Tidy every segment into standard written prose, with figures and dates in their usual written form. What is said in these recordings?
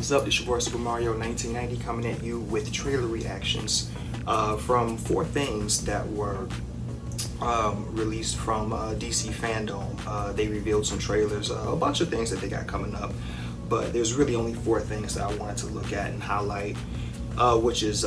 What's up? It's your boy Super Mario 1990 coming at you with trailer reactions from 4 things that were released from DC Fandome. They revealed some trailers, a bunch of things that they got coming up, but there's really only 4 things that I wanted to look at and highlight, which is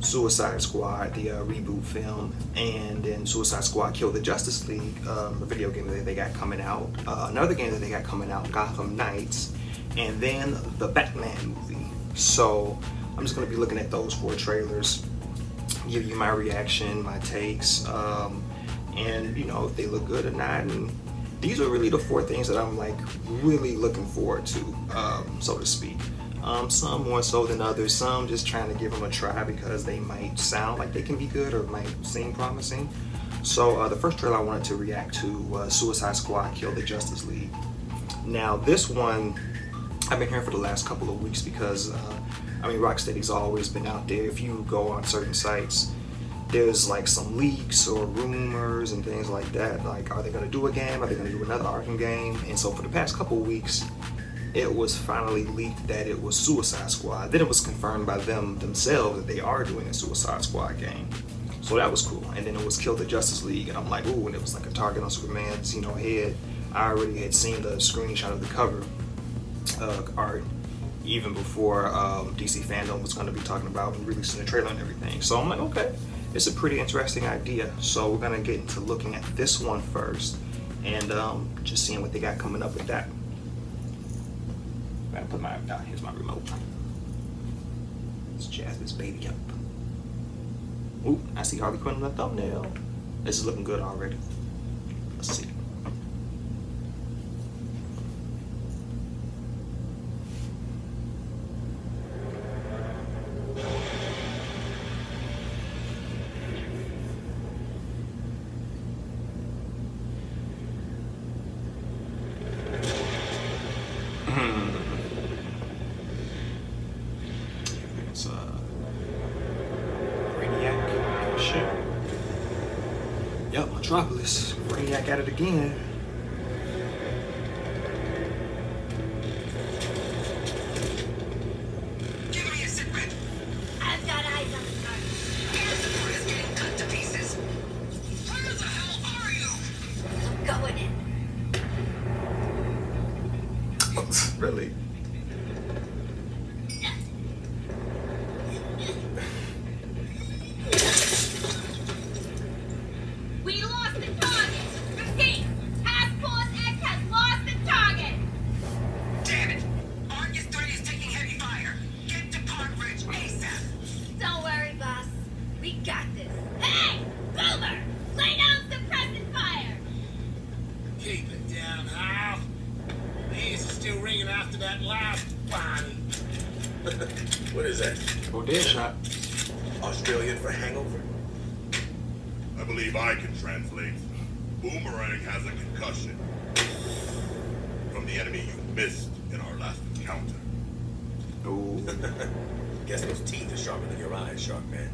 Suicide Squad, the reboot film, and then Suicide Squad Kill the Justice League, a video game that they got coming out, another game that they got coming out, Gotham Knights, and then the Batman movie. So I'm just going to be looking at those 4 trailers, give you my reaction, my takes, and you know, if they look good or not. And these are really the 4 things that I'm like really looking forward to, so to speak. Some more so than others, some just trying to give them a try because they might sound like they can be good or might seem promising. So the first trailer I wanted to react to was Suicide Squad Kill the Justice League. Now this one I've been hearing for the last couple of weeks because I mean, Rocksteady's always been out there. If you go on certain sites, there's like some leaks or rumors and things like that. Like, are they going to do a game? Are they going to do another Arkham game? And so for the past couple of weeks, it was finally leaked that it was Suicide Squad. Then it was confirmed by themselves that they are doing a Suicide Squad game. So that was cool. And then it was Kill the Justice League, and I'm like, ooh, and it was like a target on Superman's, you know, head. I already had seen the screenshot of the cover art even before DC Fandome was going to be talking about and releasing the trailer and everything. So I'm like, okay, it's a pretty interesting idea. So we're going to get into looking at this one first and just seeing what they got coming up with that. I'm gonna put my, here's my remote. Let's jazz this baby up. Ooh, I see Harley Quinn on the thumbnail. This is looking good already. Let's see. It's Brainiac shit. Yep, Metropolis. Brainiac at it again. Give me a secret. I've got eyes on the target. The support is getting cut to pieces. Where the hell are you? I'm going in. Really? We lost the target! Repeat! Task Force X has lost the target! Damn it! Argus 3 is taking heavy fire. Get to Park Ridge ASAP. Don't worry, boss. We got this. Hey! Boomer! Lay down suppressant fire! Keep it down, Hal. The ears are still ringing after that last Bonnie. What is that? Oh, dead shot. Australian for hangover? I believe I can translate. Boomerang has a concussion from the enemy you missed in our last encounter. Ooh. Guess those teeth are sharper than your eyes, Shark Man.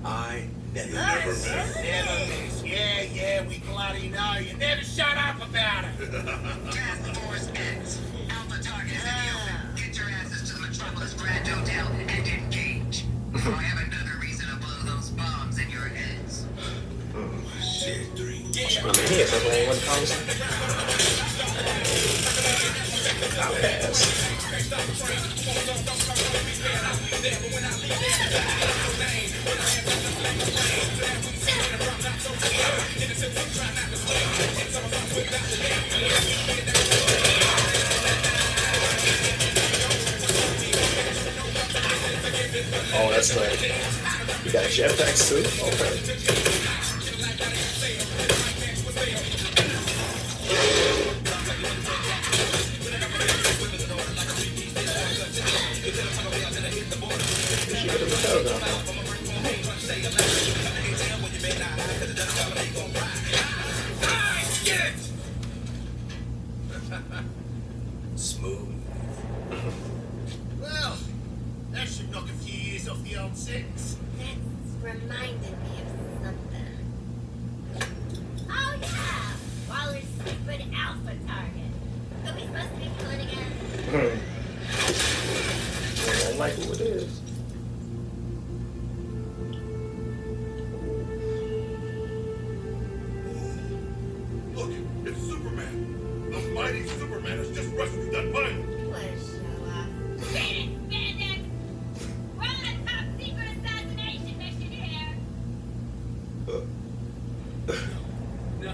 I never Never miss. miss. Never miss. Yeah, we bloody know. You never shut up about it. Task Force X. Alpha target is in the open. Get your asses to the Metropolis Grand Hotel and engage. Or I have another reason to blow those bombs in your heads. Shit. Really here, so I want to call this. I'll pass. Oh, that's like, you got jetpacks too? Okay. Smooth. Well, that should knock a few years off the old sentence. That's reminded me of something. Oh yeah! Waller's secret alpha target. So we supposed to be killing like who it is. Look, it's Superman. The mighty Superman has just rescued that pilot. What a show off. Get it, bandits! We're on a top secret assassination mission here. No.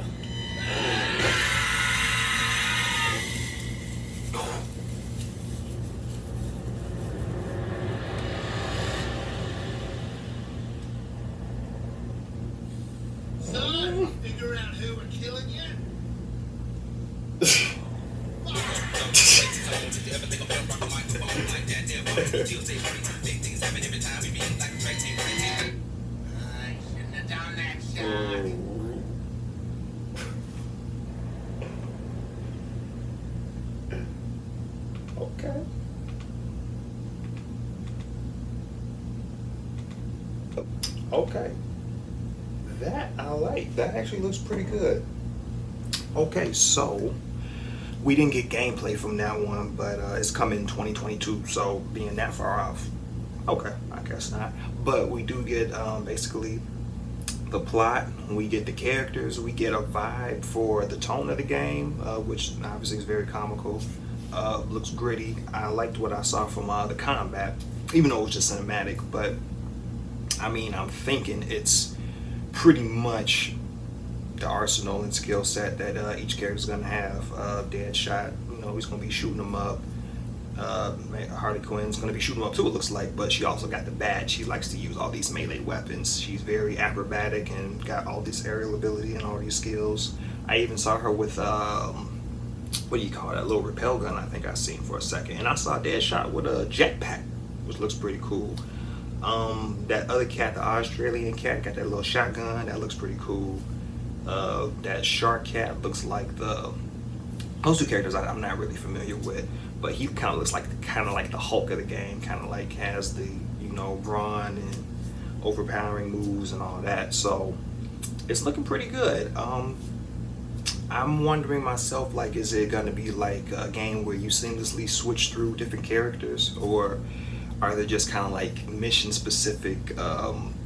Son, figure out who we're killing yet? I shouldn't have done that, Shark. Okay. Okay. That I like. That actually looks pretty good. Okay, so we didn't get gameplay from that one, but it's coming in 2022, so being that far off, okay, I guess not. But we do get basically the plot, we get the characters, we get a vibe for the tone of the game, which obviously is very comical. Looks gritty. I liked what I saw from the combat, even though it was just cinematic. But I mean, I'm thinking it's pretty much the arsenal and skill set that each character's gonna have. Deadshot, you know, he's gonna be shooting them up. Harley Quinn's gonna be shooting them up too, it looks like, but she also got the badge. She likes to use all these melee weapons. She's very acrobatic and got all this aerial ability and all these skills. I even saw her with what do you call that little repel gun I think I seen for a second, and I saw Deadshot with a jetpack, which looks pretty cool. That other cat, the Australian cat, got that little shotgun that looks pretty cool. That shark cat looks like those two characters I'm not really familiar with, but he kind of looks like the Hulk of the game, kind of like has the, you know, brawn and overpowering moves and all that. So it's looking pretty good. I'm wondering myself, like, is it gonna be like a game where you seamlessly switch through different characters, or are there just kind of like mission specific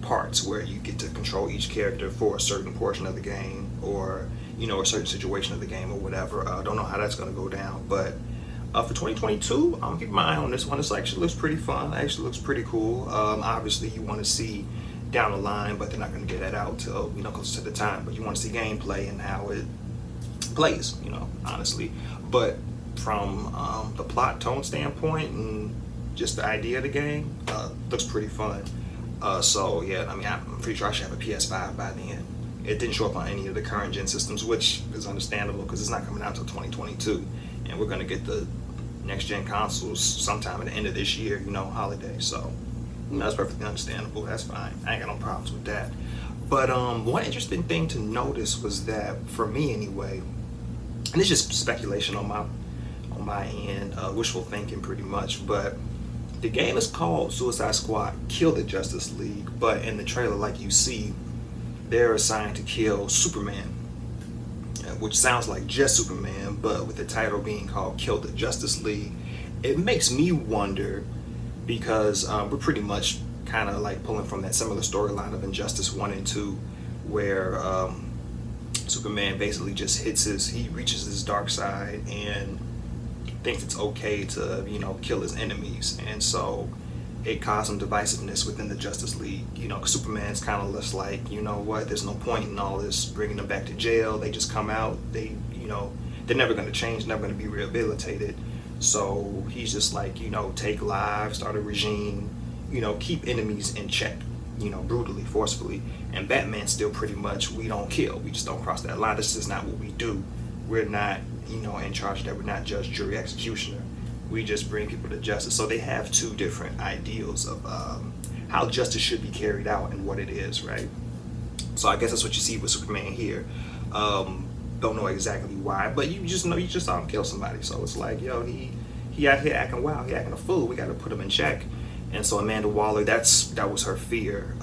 parts where you get to control each character for a certain portion of the game, or, you know, a certain situation of the game or whatever? I don't know how that's going to go down, but for 2022, I'm keeping my eye on this one. This actually looks pretty fun. It actually looks pretty cool. Obviously you want to see down the line, but they're not going to get that out till, you know, closer to the time, but you want to see gameplay and how it plays, you know, honestly. But from the plot tone standpoint and just the idea of the game, looks pretty fun. So yeah, I mean, I'm pretty sure I should have a PS5 by then. It didn't show up on any of the current gen systems, which is understandable because it's not coming out until 2022, and we're gonna get the next gen consoles sometime at the end of this year, you know, holiday. So, you know, that's perfectly understandable. That's fine. I ain't got no problems with that. But one interesting thing to notice was that, for me anyway, and it's just speculation on my end, wishful thinking pretty much, but the game is called Suicide Squad Kill the Justice League, but in the trailer, like you see, they're assigned to kill Superman, which sounds like just Superman, but with the title being called Kill the Justice League, it makes me wonder, because we're pretty much kind of like pulling from that similar storyline of Injustice 1 and 2, where Superman basically just he reaches his dark side and thinks it's okay to, you know, kill his enemies, and so it caused some divisiveness within the Justice League. You know, Superman's kind of just like, you know what, there's no point in all this bringing them back to jail. They just come out, they, you know, they're never going to change, never going to be rehabilitated. So he's just like, you know, take lives, start a regime, you know, keep enemies in check, you know, brutally, forcefully. And Batman's still pretty much, we don't kill, we just don't cross that line. This is not what we do. We're not, you know, in charge of that. We're not judge, jury, executioner. We just bring people to justice. So they have two different ideals of how justice should be carried out and what it is, right? So I guess that's what you see with Superman here. Don't know exactly why, but you just saw him kill somebody. So it's like, yo, he out here acting wild, he acting a fool. We got to put him in check. And so Amanda Waller, that was her fear.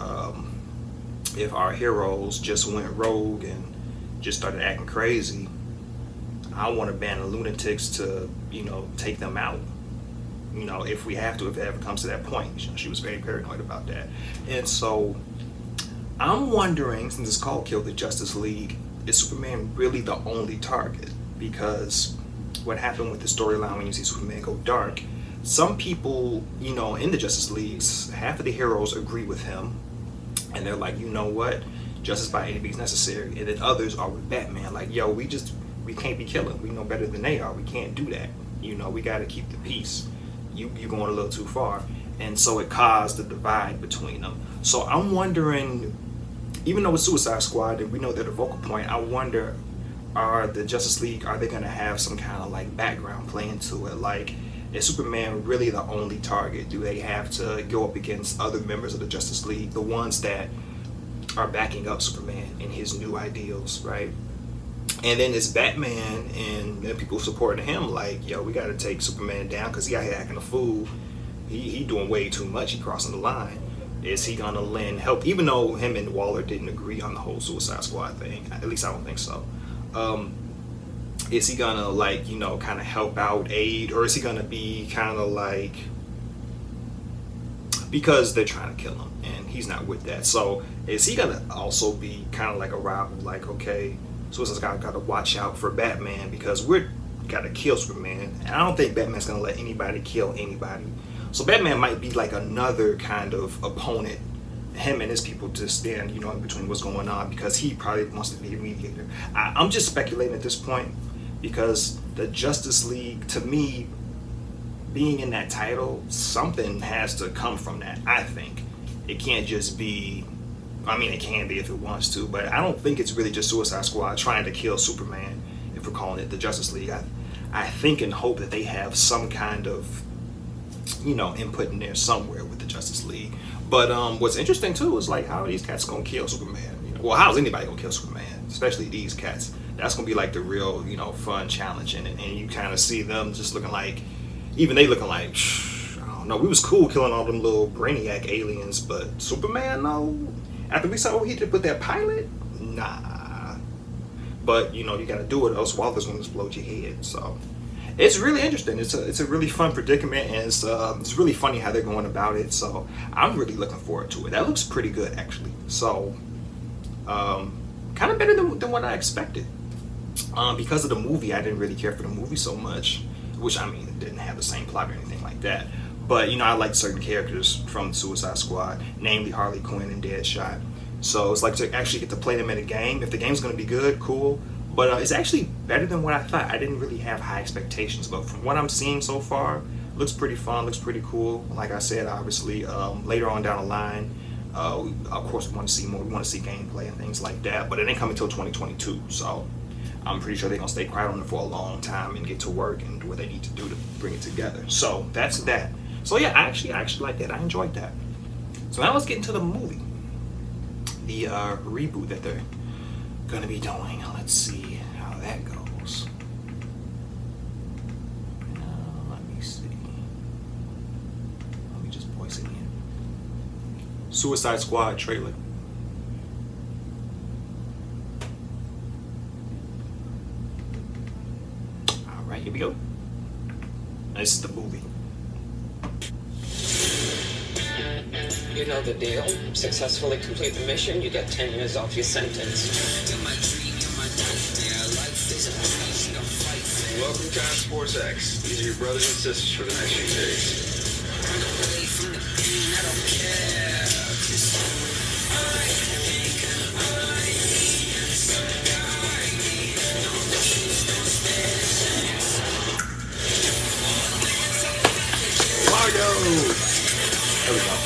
If our heroes just went rogue and just started acting crazy, I want a band of lunatics to, you know, take them out, you know, if we have to, if it ever comes to that point. You know, she was very paranoid about that. And so I'm wondering, since it's called Kill the Justice League, is Superman really the only target? Because what happened with the storyline when you see Superman go dark, some people, you know, in the Justice Leagues, half of the heroes agree with him, and they're like, you know what, justice by any means necessary. And then others are with Batman, like, yo, we can't be killing. We know better than they are. We can't do that. You know, we got to keep the peace. You're going a little too far. And so it caused the divide between them. So I'm wondering, even though it's Suicide Squad and we know they're the focal point, I wonder, are the Justice League, are they going to have some kind of like background play into it? Like, is Superman really the only target? Do they have to go up against other members of the Justice League, the ones that are backing up Superman and his new ideals, right? And then it's Batman and people supporting him like, yo, we got to take Superman down because he out here acting a fool. He doing way too much. He crossing the line. Is he gonna lend help? Even though him and Waller didn't agree on the whole Suicide Squad thing, at least I don't think so. Is he gonna, like, you know, kind of help out, aid, or is he gonna be kind of like, because they're trying to kill him and he's not with that? So is he gonna also be kind of like a rival, like, okay, Suicide Squad got to watch out for Batman because we're got to kill Superman, and I don't think Batman's gonna let anybody kill anybody. So Batman might be like another kind of opponent, him and his people to stand, you know, in between what's going on, because he probably wants to be a mediator. I'm just speculating at this point, because the Justice League, to me, being in that title, something has to come from that. I think it can't just be, I mean, it can be if it wants to, but I don't think it's really just Suicide Squad trying to kill Superman, if we're calling it the Justice League. I think and hope that they have some kind of, you know, input in there somewhere with the Justice League. But what's interesting too is, like, how are these cats gonna kill Superman? You know, well, how's anybody gonna kill Superman? Especially these cats. That's gonna be like the real, you know, fun challenge in it. And you kind of see them just looking like, even they looking like, I don't know, we was cool killing all them little brainiac aliens, but Superman, no. After we saw what he did with that pilot, nah. But you know, you gotta do it, else Walter's gonna explode your head. So it's really interesting. It's a really fun predicament, and it's really funny how they're going about it. So I'm really looking forward to it. That looks pretty good, actually. So kind of better than what I expected. Because of the movie, I didn't really care for the movie so much, which, I mean, it didn't have the same plot or anything like that. But you know, I liked certain characters from Suicide Squad, namely Harley Quinn and Deadshot. So it's like to actually get to play them in a game. If the game's going to be good, cool. But it's actually better than what I thought. I didn't really have high expectations, but from what I'm seeing so far, looks pretty fun, looks pretty cool. Like I said, obviously, later on down the line, of course, we want to see more. We want to see gameplay and things like that. But it ain't coming until 2022, so I'm pretty sure they're gonna stay quiet on it for a long time and get to work and do what they need to do to bring it together. So that's that. So yeah, I actually like that. I enjoyed that. So now let's get into the movie, the reboot that they're gonna be doing. Let's see how that goes. Let me see. Let me just voice it in. Suicide Squad trailer. All right, here we go. This is the movie. You know the deal. Successfully complete the mission, you get 10 years off your sentence. Welcome, Task Force X. These are your brothers and sisters for the next few days. Mario! There we go.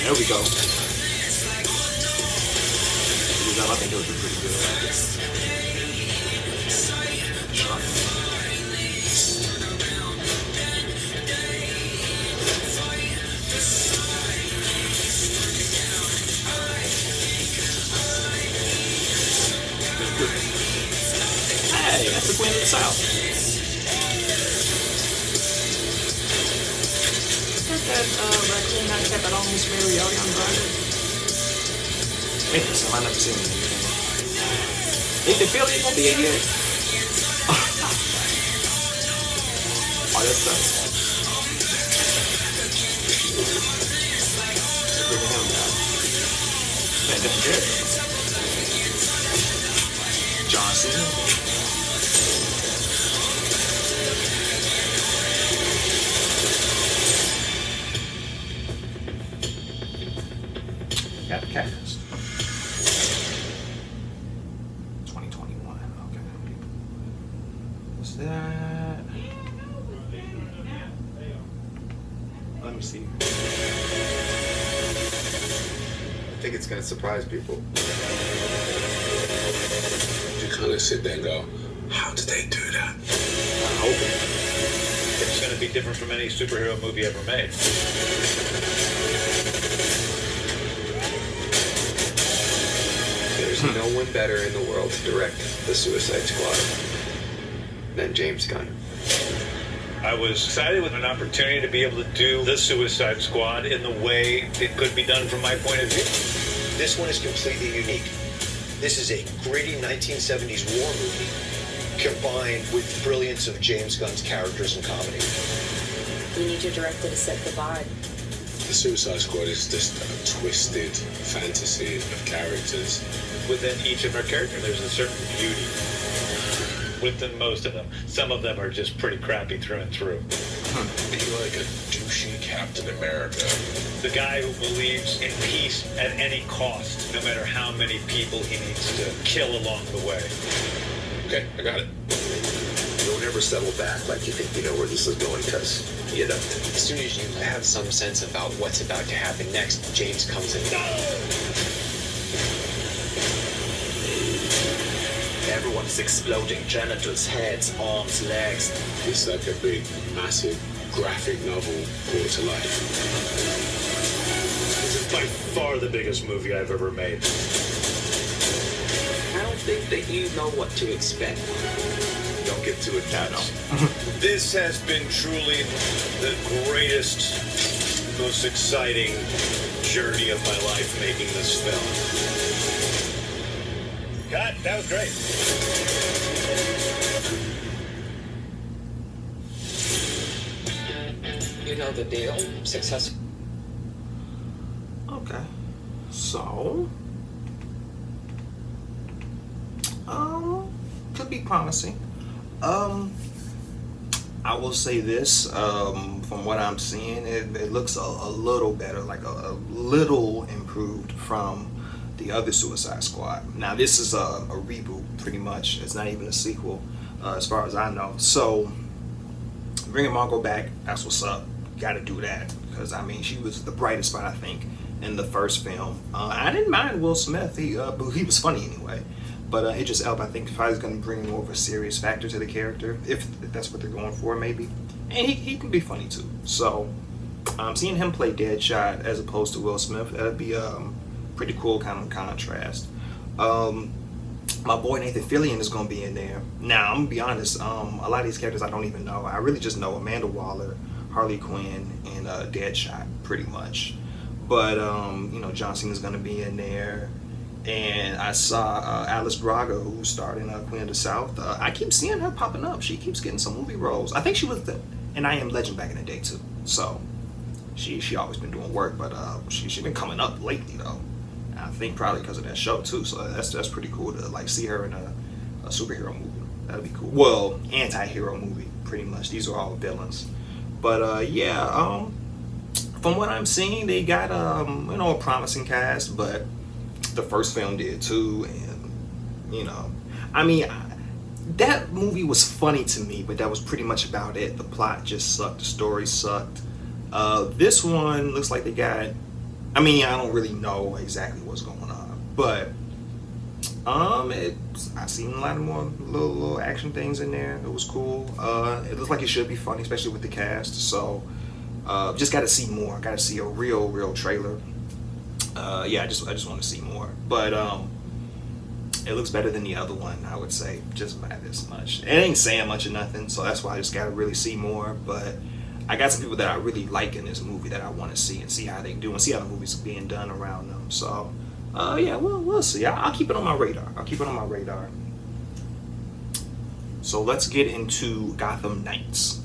There we go. I think it would be pretty good. Hey, that's the Queen of the South. got that on Smell Ariana Grande? Interesting, I never seen anything. Nathan Fillion gonna be in here? Oh, that's nice. Bringing him down. Man, that's good. John Cena. Got the cast. 2021. Okay. What's that? Let me see. I think it's gonna surprise people. You kind of sit there and go, how did they do that? I'm hoping. It's going to be different from any superhero movie ever made. There's no one better in the world to direct the Suicide Squad than James Gunn. I was excited with an opportunity to be able to do the Suicide Squad in the way it could be done from my point of view. This one is completely unique. This is a gritty 1970s war movie combined with the brilliance of James Gunn's characters and comedy. We need your director to set the vibe. The Suicide Squad is just a twisted fantasy of characters. Within each of our characters, there's a certain beauty. Within most of them. Some of them are just pretty crappy through and through. Be like a douchey Captain America. The guy who believes in peace at any cost, no matter how many people he needs to kill along the way. Okay, I got it. Don't ever settle back like you think you know where this is going, because you don't. As soon as you have some sense about what's about to happen next, James comes in. Everyone's exploding. Genitals, heads, arms, legs. It's like a big, massive graphic novel brought to life. This is by far the biggest movie I've ever made. I don't think that you know what to expect. Don't get too attached. This has been truly the greatest, most exciting journey of my life making this film. God, that was great. You know the deal. Successful. Okay. So, could be promising. I will say this, from what I'm seeing, it looks a little better, like a little improved from the other Suicide Squad. Now this is a reboot, pretty much. It's not even a sequel, as far as I know. So bringing Margot back, that's what's up. Got to do that, because I mean she was the brightest spot, I think, in the first film. I didn't mind Will Smith. He was funny anyway. But Idris Elba, I think, probably is going to bring more of a serious factor to the character, if that's what they're going for, maybe. And he can be funny too. So seeing him play Deadshot as opposed to Will Smith, that'd be pretty cool kind of contrast. My boy Nathan Fillion is going to be in there. Now, I'm going to be honest, a lot of these characters I don't even know. I really just know Amanda Waller, Harley Quinn, and Deadshot, pretty much. But, you know, John Cena's going to be in there. And I saw Alice Braga, who starred in Queen of the South. I keep seeing her popping up. She keeps getting some movie roles. I think she was in I Am Legend back in the day, too. So, she always been doing work, but she been coming up lately, though. I think probably because of that show too. So that's pretty cool to like see her in a superhero movie. That'd be cool. Well, anti-hero movie, pretty much. These are all villains. But yeah, from what I'm seeing, they got you know, a promising cast. But the first film did too, and you know, I mean, that movie was funny to me, but that was pretty much about it. The plot just sucked. The story sucked. This one looks like they got. I mean, I don't really know exactly what's going on, but I seen a lot of more little action things in there. It was cool. It looks like it should be funny, especially with the cast. So, just got to see more. Got to see a real trailer. Yeah, I just want to see more. But it looks better than the other one, I would say, just by this much. It ain't saying much or nothing, so that's why I just got to really see more. But I got some people that I really like in this movie that I want to see and see how they do and see how the movie's being done around them. So, yeah, we'll see. I'll keep it on my radar. So let's get into Gotham Knights.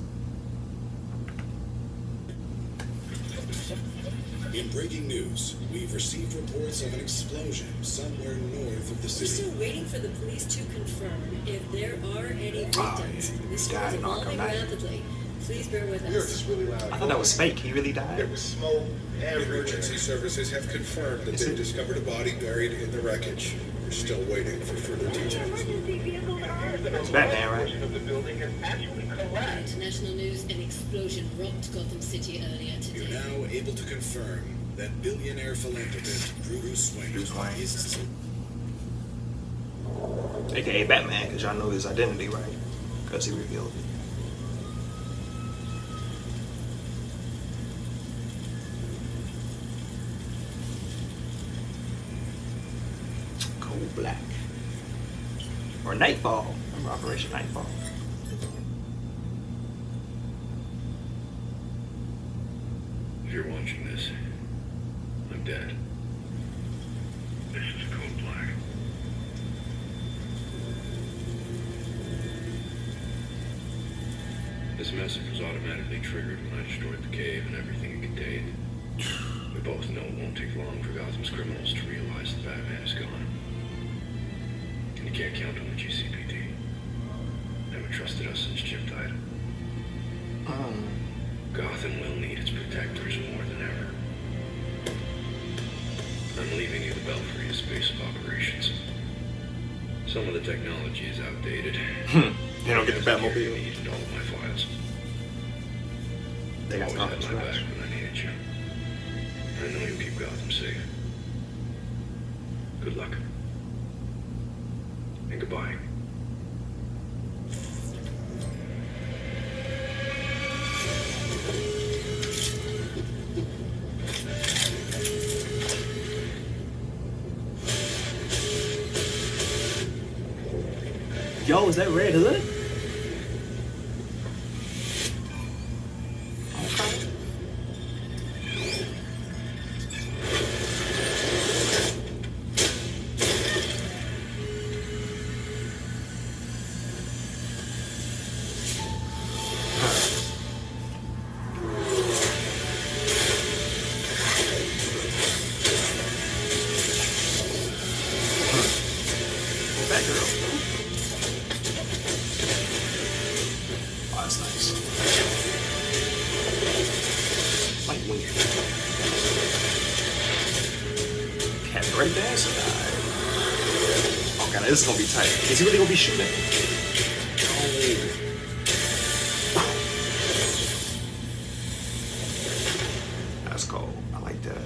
In breaking news, we've received reports of an explosion somewhere north of the We're city. still waiting for the police to confirm if there are any victims. This Died is in Arkham evolving Knight. rapidly. Please bear with We heard us. this really loud. I thought that was fake. He really died. There was smoke everywhere. Emergency services have confirmed that they've discovered a body buried in the wreckage. We're still waiting for further details. It's Batman, right? International news, an explosion rocked Gotham City earlier You're today. now able to confirm that billionaire philanthropist Bruce Wayne is AKA Batman, because y'all know his identity, right? Because he revealed it. Cold Black. Or Nightfall. Remember Operation Nightfall. If you're watching this, I'm dead. This is Code Black. This message was automatically triggered when I destroyed the cave and everything it contained. We both know it won't take long for Gotham's criminals to realize that Batman is gone. And you can't count on the GCPD. Never trusted us since Chip died. Gotham will need its protectors more than ever. I'm leaving you the Belfry as base of operations. Some of the technology is outdated. They don't get the Batmobile. Need and all of my files. They got Always stuff had from my back scratch. when I needed you. I know you'll keep Gotham safe. Good luck. And goodbye. Yo, is that Red Hood? That girl. Oh, that's nice. Like weird. Cat break dance or die? Oh god, this is gonna be tight. Is he really gonna be shooting? Oh. That's cool. I like that.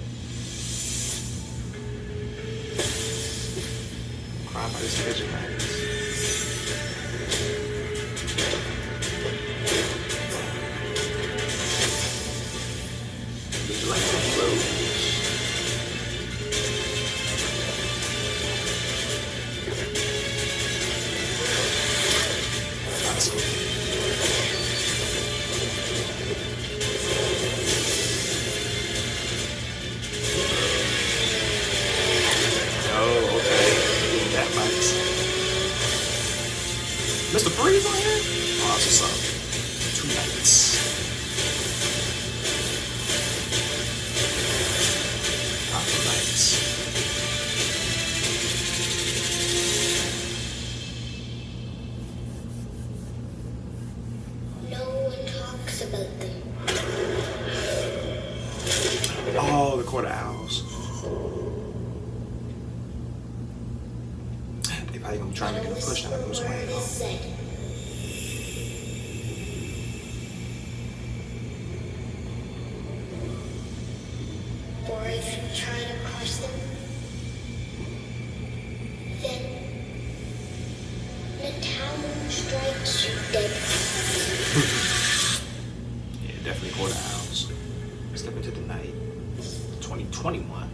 Crime by this Magic Knights. Would you like some clothes? That's cool. Oh, okay. That bites. Mr. Freeze on here? Oh, that's what's up. 2 nights. Gotham Knights. No one talks about them. Oh, the Court of Owls. They probably gonna try to make a push out of Bruce Wayne, though. Said. Or if you try to crush them, then the town strikes you dead. Yeah, definitely Court of Owls. Step into the night. 2021.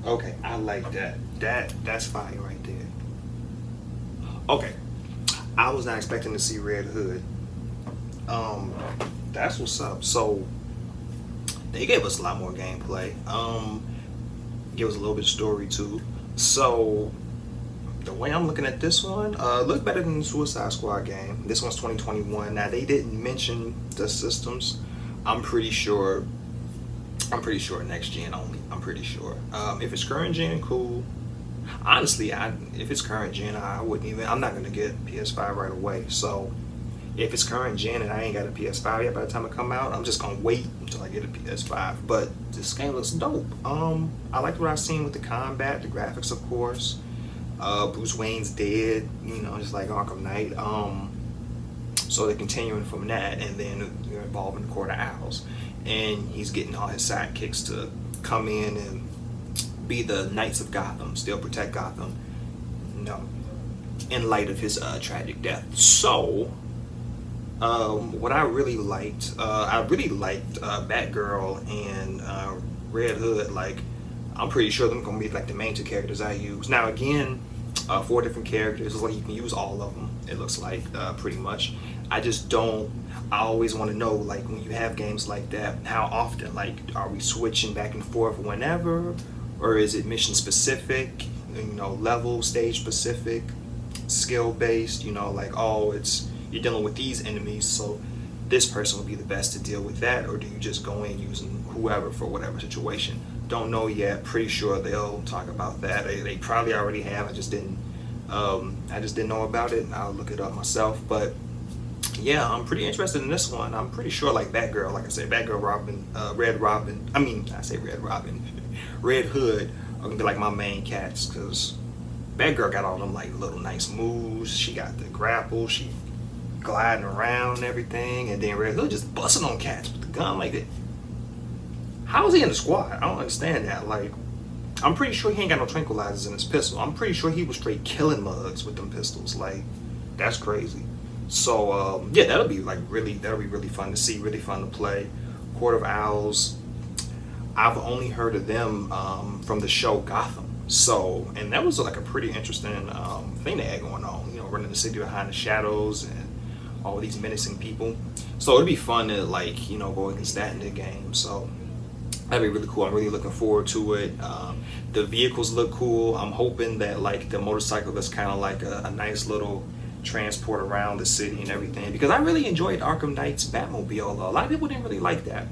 Okay, I like that. That's fire right there. Okay, I was not expecting to see Red Hood. That's what's up. So they gave us a lot more gameplay. Give us a little bit of story too. So the way I'm looking at this one, look better than the Suicide Squad game. This one's 2021. Now they didn't mention the systems. I'm pretty sure next gen only. I'm pretty sure. If it's current gen, cool. Honestly, if it's current gen, I wouldn't even. I'm not gonna get PS5 right away. So if it's current gen and I ain't got a PS5 yet by the time it come out, I'm just gonna wait until I get a PS5. But this game looks dope. I like what I've seen with the combat, the graphics, of course. Bruce Wayne's dead, you know, just like Arkham Knight. So they're continuing from that, and then you're involved in the Court of Owls, and he's getting all his sidekicks to come in and be the Knights of Gotham, still protect Gotham, you know, in light of his tragic death. So what I really liked, Batgirl and Red Hood. Like, I'm pretty sure them gonna be like the main two characters I use. Now again, 4 different characters. It's like you can use all of them. It looks like pretty much. I always want to know, like, when you have games like that, how often? Like, are we switching back and forth whenever, or is it mission specific? You know, level, stage specific, skill based. You know, like, oh, you're dealing with these enemies, so this person will be the best to deal with that, or do you just go in using whoever for whatever situation? Don't know yet. Pretty sure they'll talk about that. They probably already have. I just didn't know about it. I'll look it up myself. But yeah, I'm pretty interested in this one. I'm pretty sure, like Batgirl, like I said, Batgirl, Red Hood are gonna be like my main cats, because Batgirl got all them like little nice moves. She got the grapple. She gliding around and everything, and then Red Hood just busting on cats with the gun like that. How is he in the squad? I don't understand that. Like, I'm pretty sure he ain't got no tranquilizers in his pistol. I'm pretty sure he was straight killing mugs with them pistols. Like, that's crazy. So yeah, that'll be really fun to see, really fun to play. Court of Owls, I've only heard of them from the show Gotham. So, and that was like a pretty interesting thing they had going on. You know, running the city behind the shadows and all these menacing people. So it'd be fun to, like, you know, go against that in the game. So that'd be really cool. I'm really looking forward to it. The vehicles look cool. I'm hoping that, like, the motorcycle is kind of like a nice little transport around the city and everything, because I really enjoyed Arkham Knight's Batmobile. A lot of people didn't really like that.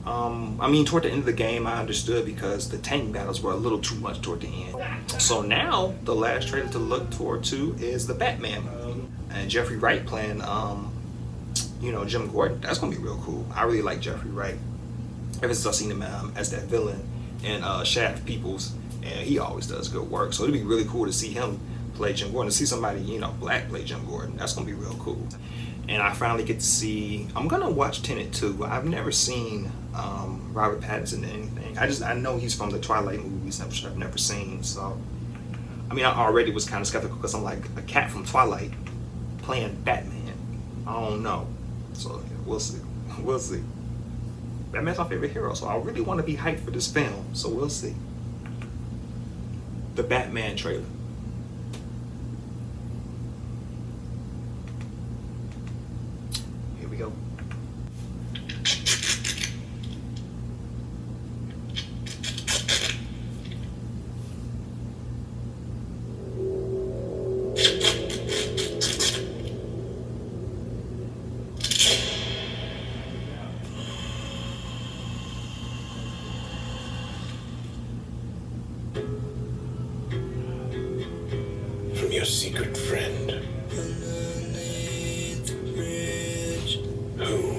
I mean, toward the end of the game, I understood, because the tank battles were a little too much toward the end. So now the last trailer to look toward to is the Batman movie, and Jeffrey Wright playing, you know, Jim Gordon. That's gonna be real cool. I really like Jeffrey Wright. Ever since I've seen him as that villain in Shaft Peoples, and he always does good work. So it'd be really cool to see him play Jim Gordon, to see somebody, you know, black play Jim Gordon. That's gonna be real cool. And I finally get to see, I'm gonna watch Tenet too. I've never seen Robert Pattinson in anything. I know he's from the Twilight movies, which I've never seen. So I mean, I already was kind of skeptical, because I'm like, a cat from Twilight playing Batman. I don't know. So we'll see. We'll see. Batman's my favorite hero, so I really want to be hyped for this film. So we'll see. The Batman trailer. Here we go. From your secret friend. Who?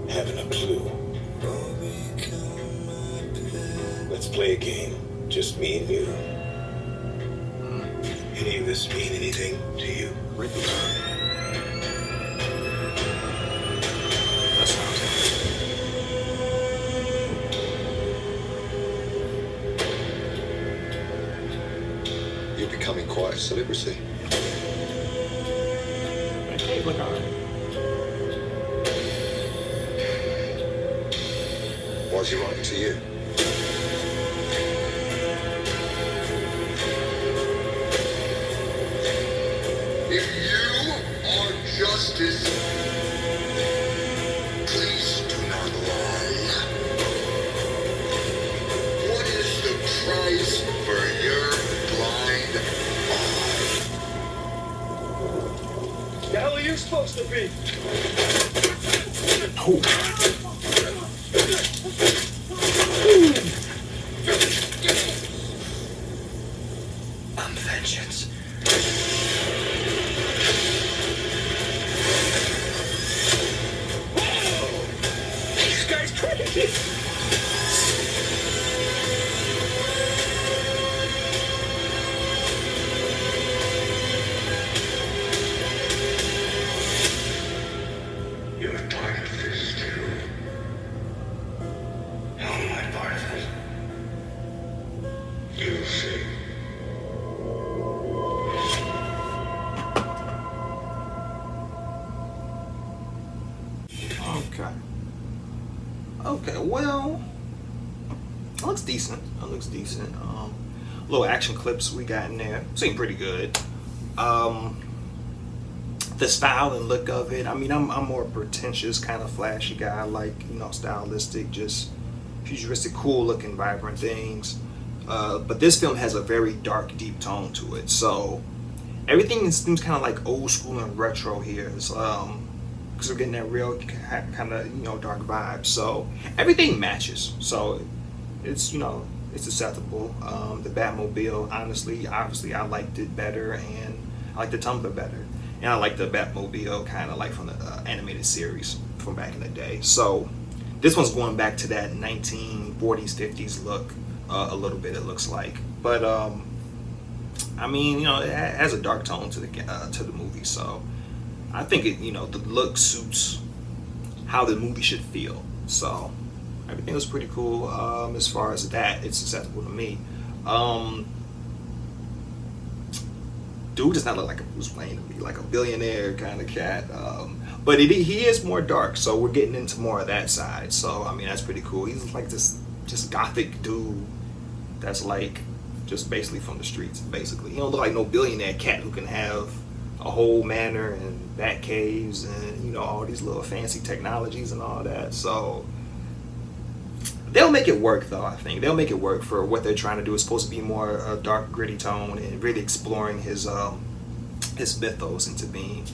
Haven't a clue. Let's play a game. Just me and you. Any of this mean anything to you? You're becoming quite a celebrity. Why is he writing to you? If you are justice, please do not lie. What is the price for your blind eye? The hell are you supposed to be? I'm vengeance. This guy's crazy. You're part of this too. How am I part of it? You'll see. Okay. Okay, well, it looks decent. It looks decent. Little action clips we got in there seem pretty good. The style and look of it. I mean, I'm more pretentious, kind of flashy guy. I like, you know, stylistic, just futuristic, cool looking, vibrant things. But this film has a very dark, deep tone to it. So everything seems kind of like old school and retro here. It's, because we're getting that real kind of, you know, dark vibe. So everything matches. So it's, you know, it's acceptable. The Batmobile, obviously I liked it better, and I like the Tumbler better, and I like the Batmobile kind of like from the animated series from back in the day. So this one's going back to that 1940s 50s look a little bit, it looks like. But I mean, you know, it has a dark tone to the movie, so I think it, you know, the look suits how the movie should feel. So everything was pretty cool. As far as that, it's acceptable to me. Dude does not look like a Bruce Wayne to me, like a billionaire kind of cat. But he is more dark, so we're getting into more of that side. So I mean, that's pretty cool. He's like this just gothic dude that's like just basically from the streets. Basically, he don't look like no billionaire cat who can have a whole manor and bat caves and, you know, all these little fancy technologies and all that. So they'll make it work, though. I think they'll make it work for what they're trying to do. It's supposed to be more a dark, gritty tone and really exploring his mythos into being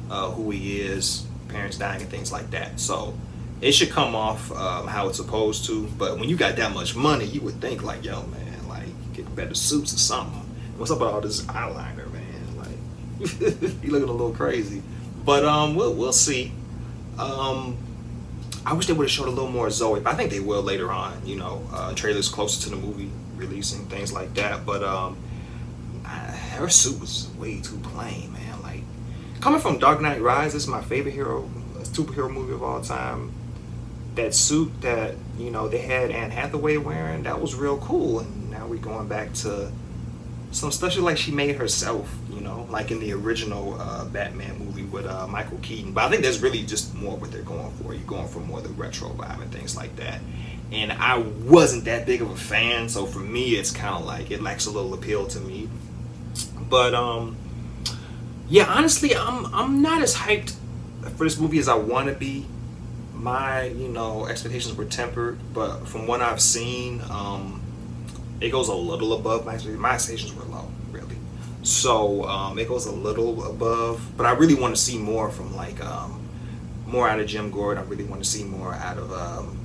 who he is, parents dying and things like that. So it should come off how it's supposed to. But when you got that much money, you would think like, yo, man, like get better suits or something. What's up with all this eyeliner, man? Like you looking a little crazy. But we'll see. I wish they would have showed a little more Zoe, but I think they will later on. You know, trailers closer to the movie releasing, things like that. But her suit was way too plain, man. Like coming from Dark Knight Rises, my favorite superhero movie of all time. That suit that, you know, they had Anne Hathaway wearing, that was real cool. And now we're going back to some stuff like she made herself, you know, like in the original Batman movie with Michael Keaton. But I think that's really just more what they're going for. You're going for more the retro vibe and things like that. And I wasn't that big of a fan, so for me, it's kind of like it lacks a little appeal to me. But yeah, honestly, I'm not as hyped for this movie as I want to be. My, you know, expectations were tempered, but from what I've seen, it goes a little above my expectations. My expectations were low, really. So it goes a little above, but I really want to see more from like more out of Jim Gordon. I really want to see more out of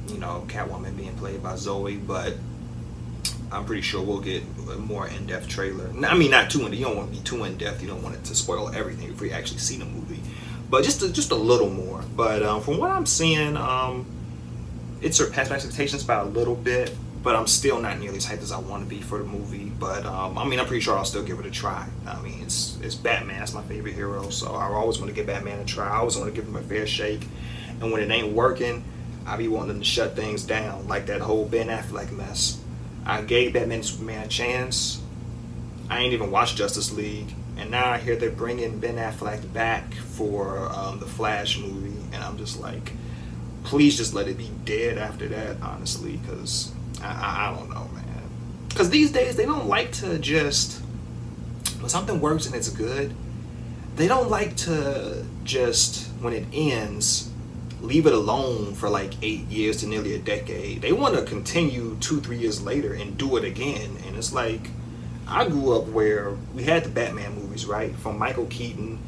you know, Catwoman being played by Zoe. But I'm pretty sure we'll get a more in-depth trailer. I mean, not too in. You don't want to be too in-depth. You don't want it to spoil everything if we actually see the movie. But just a little more. But from what I'm seeing, it surpassed my expectations by a little bit. But I'm still not nearly as hyped as I want to be for the movie. But I mean, I'm pretty sure I'll still give it a try. I mean, it's Batman. That's my favorite hero. So I always want to give Batman a try. I always want to give him a fair shake. And when it ain't working, I be wanting to shut things down, like that whole Ben Affleck mess. I gave Batman and Superman a chance. I ain't even watched Justice League. And now I hear they're bringing Ben Affleck back for the Flash movie. And I'm just like, please just let it be dead after that, honestly, because I don't know, man. Because these days, they don't like to just, when something works and it's good, they don't like to just, when it ends, leave it alone for like 8 years to nearly a decade. They want to continue 2-3 years later and do it again. And it's like, I grew up where we had the Batman movies, right? From Michael Keaton.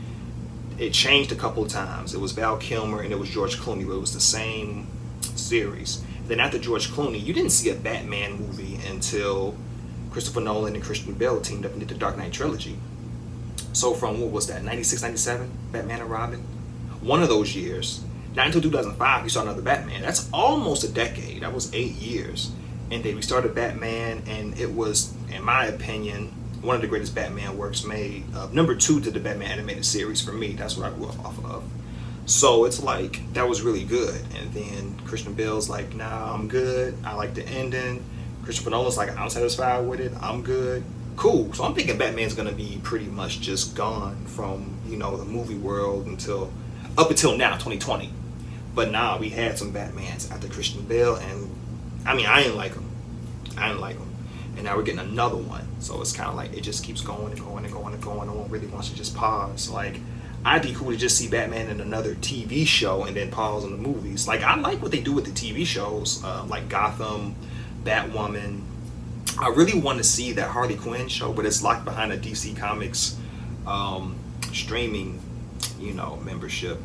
It changed a couple of times. It was Val Kilmer and it was George Clooney, but it was the same series. Then after George Clooney, you didn't see a Batman movie until Christopher Nolan and Christian Bale teamed up and did the Dark Knight trilogy. So from, what was that, 96, 97, Batman and Robin? One of those years. Not until 2005 you saw another Batman. That's almost a decade. That was 8 years. And they restarted Batman, and it was, in my opinion, one of the greatest Batman works made. Number 2 to the Batman animated series for me. That's what I grew up off of. So it's like, that was really good. And then Christian Bale's like, nah, I'm good. I like the ending. Christopher Nolan's like, I'm satisfied with it. I'm good. Cool. So I'm thinking Batman's going to be pretty much just gone from, you know, the movie world up until now, 2020. But nah, we had some Batmans after Christian Bale, and I mean, I didn't like them. And now we're getting another one. So it's kind of like, it just keeps going and going and going and going. No one really wants to just pause. Like, I'd be cool to just see Batman in another TV show and then pause on the movies. Like, I like what they do with the TV shows, like Gotham, Batwoman. I really want to see that Harley Quinn show, but it's locked behind a DC Comics streaming, you know, membership.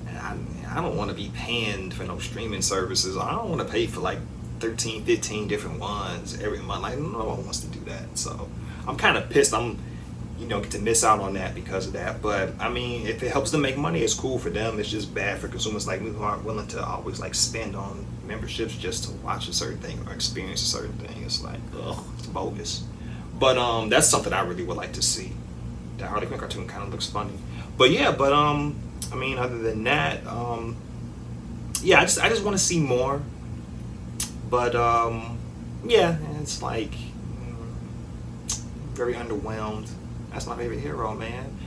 I don't want to be paying for no streaming services. I don't want to pay for like 13, 15 different ones every month. Like, no one wants to do that. So I'm kind of pissed I'm, you know, get to miss out on that because of that. But I mean, if it helps them make money, it's cool for them. It's just bad for consumers like me who aren't willing to always like spend on memberships just to watch a certain thing or experience a certain thing. It's like, ugh, it's bogus. But that's something I really would like to see. That Harley Quinn cartoon kind of looks funny. But yeah, I mean, other than that, yeah, I just want to see more. But yeah, it's like very underwhelmed. That's my favorite hero, man.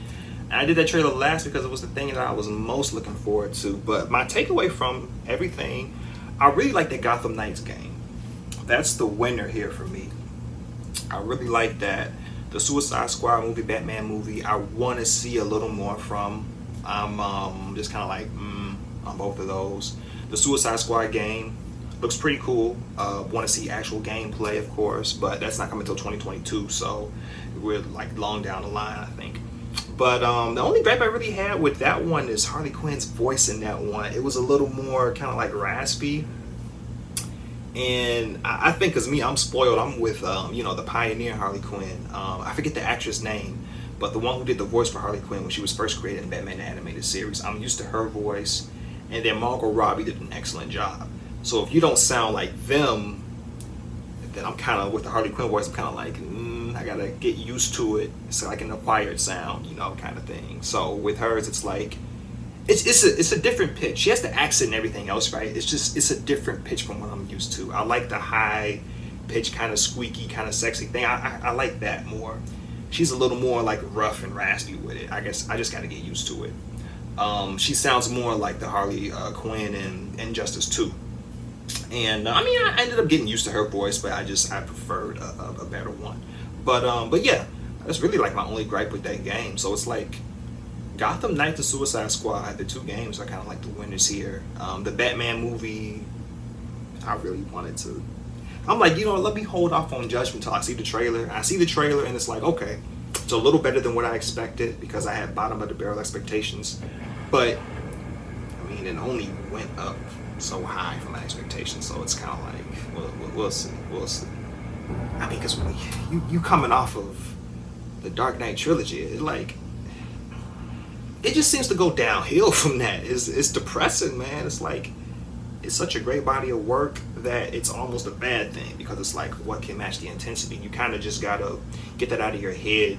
And I did that trailer last because it was the thing that I was most looking forward to. But my takeaway from everything, I really like the Gotham Knights game. That's the winner here for me. I really like that. The Suicide Squad movie, Batman movie, I want to see a little more from. I'm just kind of like, on both of those. The Suicide Squad game looks pretty cool. Want to see actual gameplay, of course, but that's not coming until 2022, so we're like long down the line, I think. But the only gripe I really had with that one is Harley Quinn's voice in that one. It was a little more kind of like raspy. And I think, because me, I'm spoiled. I'm with, you know, the pioneer Harley Quinn. I forget the actress name, but the one who did the voice for Harley Quinn when she was first created in Batman the Animated Series. I'm used to her voice. And then Margot Robbie did an excellent job. So if you don't sound like them, then I'm kind of, with the Harley Quinn voice, I'm kind of like, I got to get used to it. It's like an acquired sound, you know, kind of thing. So with hers, it's like, it's a different pitch. She has the accent and everything else, right? It's a different pitch from what I'm used to. I like the high pitch, kind of squeaky, kind of sexy thing. I like that more. She's a little more like rough and raspy with it. I guess I just got to get used to it. She sounds more like the Harley Quinn in Injustice 2. And I mean, I ended up getting used to her voice, but I preferred a better one. But yeah, that's really like my only gripe with that game. So it's like Gotham Knights and Suicide Squad, the two games are kind of like the winners here. The Batman movie, I really wanted to. I'm like, you know, let me hold off on judgment until I see the trailer. I see the trailer and it's like, okay, it's a little better than what I expected because I had bottom of the barrel expectations. But I mean, it only went up so high from my expectations, so it's kind of like, we'll see. I mean, because you coming off of the Dark Knight trilogy, it just seems to go downhill from that. It's depressing, man. It's like, it's such a great body of work that it's almost a bad thing, because it's like, what can match the intensity? You kind of just gotta get that out of your head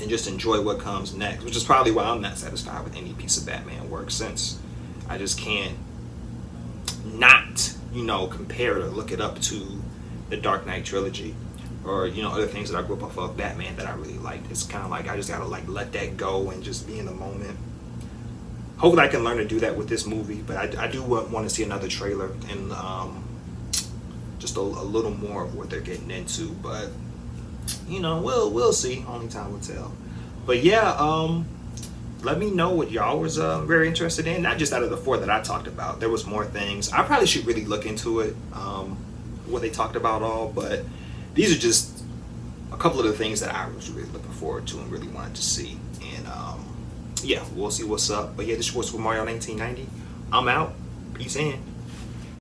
and just enjoy what comes next, which is probably why I'm not satisfied with any piece of Batman work, since I just can't not, you know, compare or look it up to the Dark Knight trilogy, or, you know, other things that I grew up off of Batman that I really liked. It's kind of like I just gotta like let that go and just be in the moment. hopefully I can learn to do that with this movie. But I do want to see another trailer and just a little more of what they're getting into. But you know, we'll see. Only time will tell. But yeah, let me know what y'all was very interested in. Not just out of the 4 that I talked about. There was more things. I probably should really look into it, what they talked about all. But these are just a couple of the things that I was really looking forward to and really wanted to see. And yeah, we'll see what's up. But yeah, this was Super Mario 1990. I'm out. Peace in.